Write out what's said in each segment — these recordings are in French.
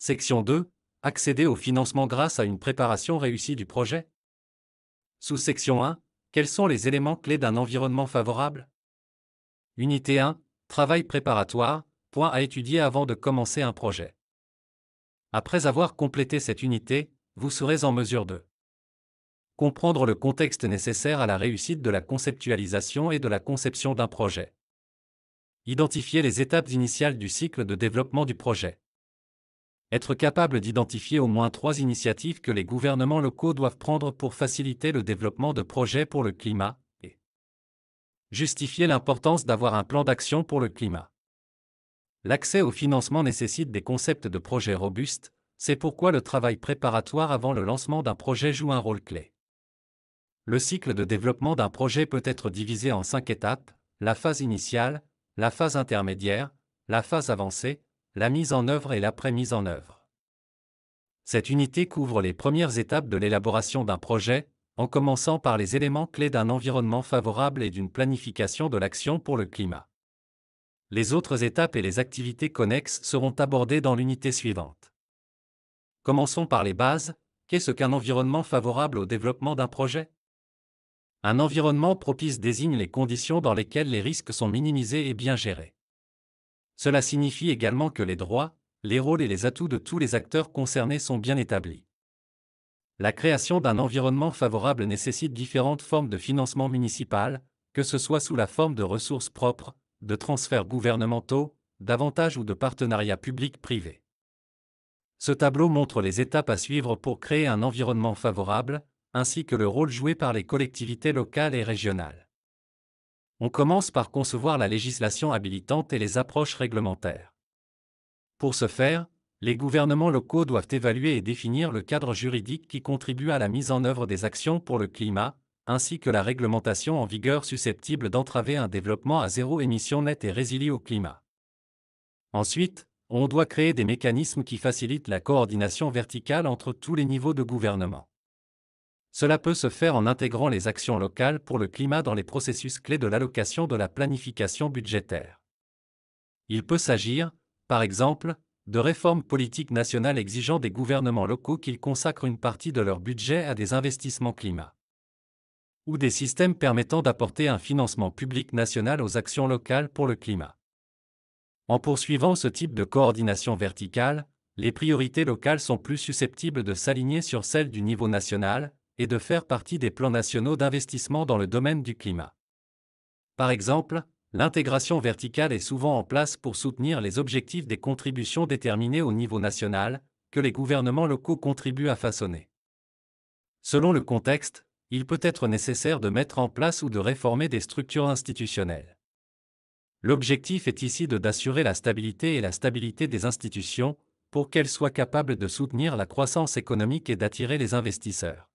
Section 2. Accéder au financement grâce à une préparation réussie du projet. Sous-section 1. Quels sont les éléments clés d'un environnement favorable? Unité 1. Travail préparatoire, point à étudier avant de commencer un projet. Après avoir complété cette unité, vous serez en mesure de comprendre le contexte nécessaire à la réussite de la conceptualisation et de la conception d'un projet. Identifier les étapes initiales du cycle de développement du projet. Être capable d'identifier au moins 3 initiatives que les gouvernements locaux doivent prendre pour faciliter le développement de projets pour le climat, et justifier l'importance d'avoir un plan d'action pour le climat. L'accès au financement nécessite des concepts de projets robustes, c'est pourquoi le travail préparatoire avant le lancement d'un projet joue un rôle clé. Le cycle de développement d'un projet peut être divisé en 5 étapes: la phase initiale, la phase intermédiaire, la phase avancée, la mise en œuvre et l'après-mise en œuvre. Cette unité couvre les premières étapes de l'élaboration d'un projet, en commençant par les éléments clés d'un environnement favorable et d'une planification de l'action pour le climat. Les autres étapes et les activités connexes seront abordées dans l'unité suivante. Commençons par les bases. Qu'est-ce qu'un environnement favorable au développement d'un projet? Un environnement propice désigne les conditions dans lesquelles les risques sont minimisés et bien gérés. Cela signifie également que les droits, les rôles et les atouts de tous les acteurs concernés sont bien établis. La création d'un environnement favorable nécessite différentes formes de financement municipal, que ce soit sous la forme de ressources propres, de transferts gouvernementaux, d'avantages ou de partenariats publics-privés. Ce tableau montre les étapes à suivre pour créer un environnement favorable, ainsi que le rôle joué par les collectivités locales et régionales. On commence par concevoir la législation habilitante et les approches réglementaires. Pour ce faire, les gouvernements locaux doivent évaluer et définir le cadre juridique qui contribue à la mise en œuvre des actions pour le climat, ainsi que la réglementation en vigueur susceptible d'entraver un développement à zéro émission nette et résilié au climat. Ensuite, on doit créer des mécanismes qui facilitent la coordination verticale entre tous les niveaux de gouvernement. Cela peut se faire en intégrant les actions locales pour le climat dans les processus clés de l'allocation de la planification budgétaire. Il peut s'agir, par exemple, de réformes politiques nationales exigeant des gouvernements locaux qu'ils consacrent une partie de leur budget à des investissements climat. Ou des systèmes permettant d'apporter un financement public national aux actions locales pour le climat. En poursuivant ce type de coordination verticale, les priorités locales sont plus susceptibles de s'aligner sur celles du niveau national et de faire partie des plans nationaux d'investissement dans le domaine du climat. Par exemple, l'intégration verticale est souvent en place pour soutenir les objectifs des contributions déterminées au niveau national, que les gouvernements locaux contribuent à façonner. Selon le contexte, il peut être nécessaire de mettre en place ou de réformer des structures institutionnelles. L'objectif est ici d'assurer la stabilité et la stabilité des institutions, pour qu'elles soient capables de soutenir la croissance économique et d'attirer les investisseurs.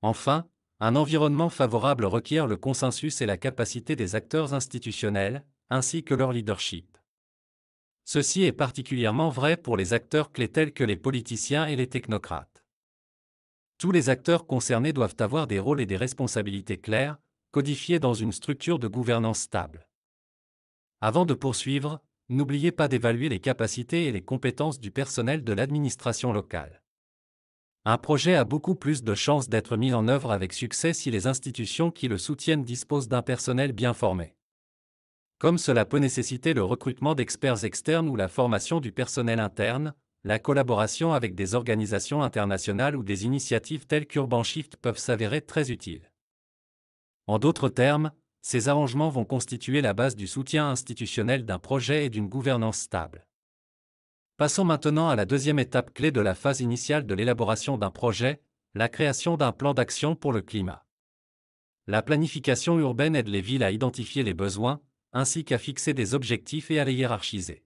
Enfin, un environnement favorable requiert le consensus et la capacité des acteurs institutionnels, ainsi que leur leadership. Ceci est particulièrement vrai pour les acteurs clés tels que les politiciens et les technocrates. Tous les acteurs concernés doivent avoir des rôles et des responsabilités clairs, codifiés dans une structure de gouvernance stable. Avant de poursuivre, n'oubliez pas d'évaluer les capacités et les compétences du personnel de l'administration locale. Un projet a beaucoup plus de chances d'être mis en œuvre avec succès si les institutions qui le soutiennent disposent d'un personnel bien formé. Comme cela peut nécessiter le recrutement d'experts externes ou la formation du personnel interne, la collaboration avec des organisations internationales ou des initiatives telles qu'Urban Shift peuvent s'avérer très utiles. En d'autres termes, ces arrangements vont constituer la base du soutien institutionnel d'un projet et d'une gouvernance stable. Passons maintenant à la deuxième étape clé de la phase initiale de l'élaboration d'un projet, la création d'un plan d'action pour le climat. La planification urbaine aide les villes à identifier les besoins, ainsi qu'à fixer des objectifs et à les hiérarchiser.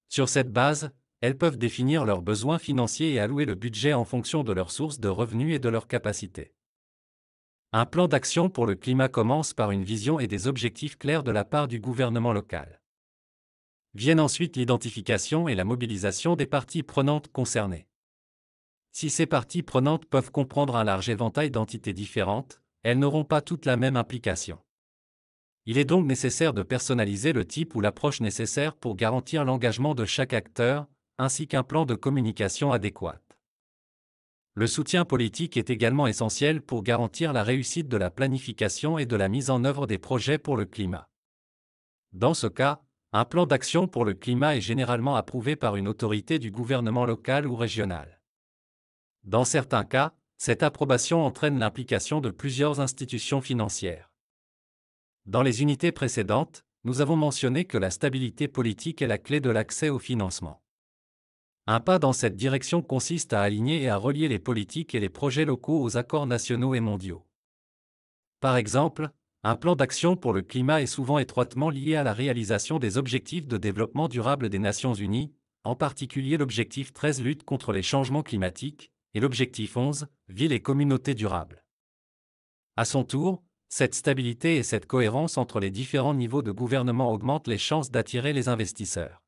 Sur cette base, elles peuvent définir leurs besoins financiers et allouer le budget en fonction de leurs sources de revenus et de leurs capacités. Un plan d'action pour le climat commence par une vision et des objectifs clairs de la part du gouvernement local. Viennent ensuite l'identification et la mobilisation des parties prenantes concernées. Si ces parties prenantes peuvent comprendre un large éventail d'entités différentes, elles n'auront pas toutes la même implication. Il est donc nécessaire de personnaliser le type ou l'approche nécessaire pour garantir l'engagement de chaque acteur, ainsi qu'un plan de communication adéquat. Le soutien politique est également essentiel pour garantir la réussite de la planification et de la mise en œuvre des projets pour le climat. Dans ce cas, un plan d'action pour le climat est généralement approuvé par une autorité du gouvernement local ou régional. Dans certains cas, cette approbation entraîne l'implication de plusieurs institutions financières. Dans les unités précédentes, nous avons mentionné que la stabilité politique est la clé de l'accès au financement. Un pas dans cette direction consiste à aligner et à relier les politiques et les projets locaux aux accords nationaux et mondiaux. Par exemple, un plan d'action pour le climat est souvent étroitement lié à la réalisation des objectifs de développement durable des Nations Unies, en particulier l'objectif 13 lutte contre les changements climatiques, et l'objectif 11, ville et communautés durables. À son tour, cette stabilité et cette cohérence entre les différents niveaux de gouvernement augmentent les chances d'attirer les investisseurs.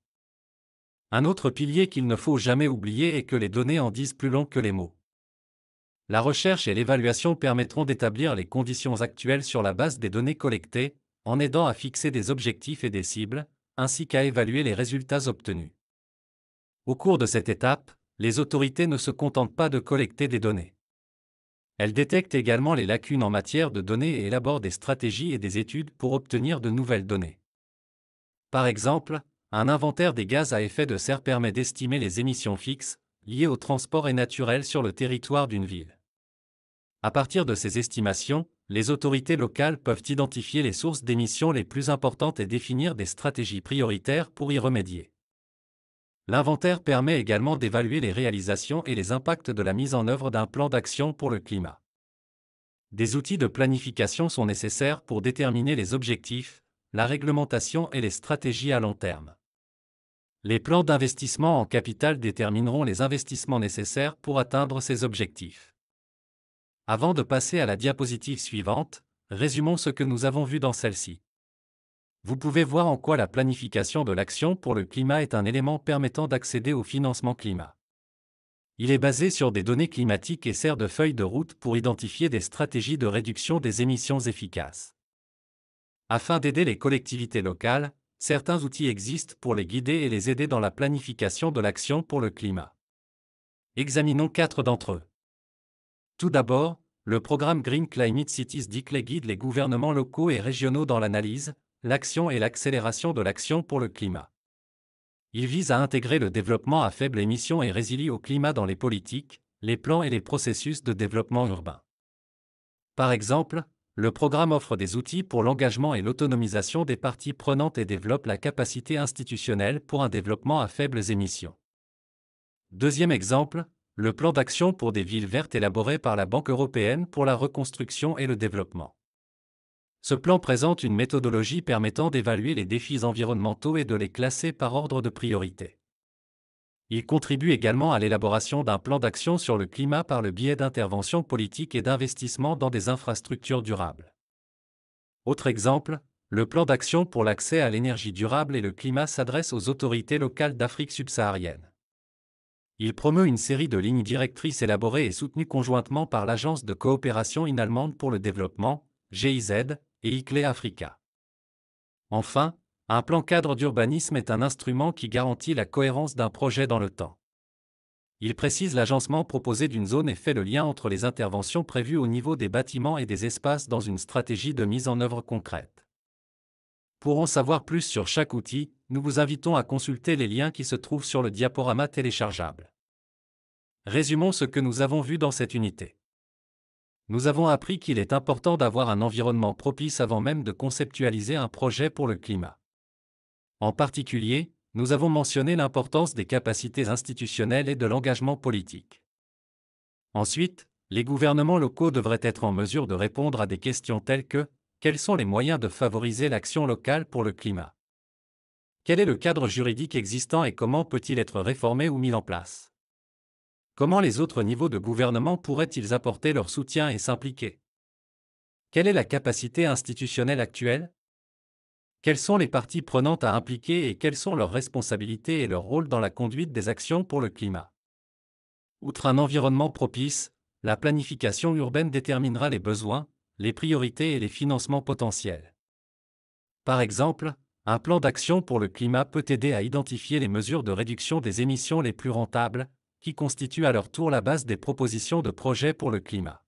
Un autre pilier qu'il ne faut jamais oublier est que les données en disent plus long que les mots. La recherche et l'évaluation permettront d'établir les conditions actuelles sur la base des données collectées, en aidant à fixer des objectifs et des cibles, ainsi qu'à évaluer les résultats obtenus. Au cours de cette étape, les autorités ne se contentent pas de collecter des données. Elles détectent également les lacunes en matière de données et élaborent des stratégies et des études pour obtenir de nouvelles données. Par exemple, un inventaire des gaz à effet de serre permet d'estimer les émissions fixes, liées au transport et naturel sur le territoire d'une ville. À partir de ces estimations, les autorités locales peuvent identifier les sources d'émissions les plus importantes et définir des stratégies prioritaires pour y remédier. L'inventaire permet également d'évaluer les réalisations et les impacts de la mise en œuvre d'un plan d'action pour le climat. Des outils de planification sont nécessaires pour déterminer les objectifs, la réglementation et les stratégies à long terme. Les plans d'investissement en capital détermineront les investissements nécessaires pour atteindre ces objectifs. Avant de passer à la diapositive suivante, résumons ce que nous avons vu dans celle-ci. Vous pouvez voir en quoi la planification de l'action pour le climat est un élément permettant d'accéder au financement climat. Il est basé sur des données climatiques et sert de feuille de route pour identifier des stratégies de réduction des émissions efficaces. Afin d'aider les collectivités locales, certains outils existent pour les guider et les aider dans la planification de l'action pour le climat. Examinons 4 d'entre eux. Tout d'abord, le programme Green Climate Cities DICLE guide les gouvernements locaux et régionaux dans l'analyse, l'action et l'accélération de l'action pour le climat. Il vise à intégrer le développement à faible émission et résilient au climat dans les politiques, les plans et les processus de développement urbain. Par exemple, le programme offre des outils pour l'engagement et l'autonomisation des parties prenantes et développe la capacité institutionnelle pour un développement à faibles émissions. Deuxième exemple, le plan d'action pour des villes vertes élaboré par la Banque européenne pour la reconstruction et le développement. Ce plan présente une méthodologie permettant d'évaluer les défis environnementaux et de les classer par ordre de priorité. Il contribue également à l'élaboration d'un plan d'action sur le climat par le biais d'interventions politiques et d'investissements dans des infrastructures durables. Autre exemple, le plan d'action pour l'accès à l'énergie durable et le climat s'adresse aux autorités locales d'Afrique subsaharienne. Il promeut une série de lignes directrices élaborées et soutenues conjointement par l'Agence de coopération in-allemande pour le développement, GIZ, et ICLE Africa. Enfin, un plan cadre d'urbanisme est un instrument qui garantit la cohérence d'un projet dans le temps. Il précise l'agencement proposé d'une zone et fait le lien entre les interventions prévues au niveau des bâtiments et des espaces dans une stratégie de mise en œuvre concrète. Pour en savoir plus sur chaque outil, nous vous invitons à consulter les liens qui se trouvent sur le diaporama téléchargeable. Résumons ce que nous avons vu dans cette unité. Nous avons appris qu'il est important d'avoir un environnement propice avant même de conceptualiser un projet pour le climat. En particulier, nous avons mentionné l'importance des capacités institutionnelles et de l'engagement politique. Ensuite, les gouvernements locaux devraient être en mesure de répondre à des questions telles que: quels sont les moyens de favoriser l'action locale pour le climat? Quel est le cadre juridique existant et comment peut-il être réformé ou mis en place? Comment les autres niveaux de gouvernement pourraient-ils apporter leur soutien et s'impliquer? Quelle est la capacité institutionnelle actuelle? Quelles sont les parties prenantes à impliquer et quelles sont leurs responsabilités et leur rôle dans la conduite des actions pour le climat? Outre un environnement propice, la planification urbaine déterminera les besoins, les priorités et les financements potentiels. Par exemple, Un plan d'action pour le climat peut aider à identifier les mesures de réduction des émissions les plus rentables, qui constituent à leur tour la base des propositions de projets pour le climat.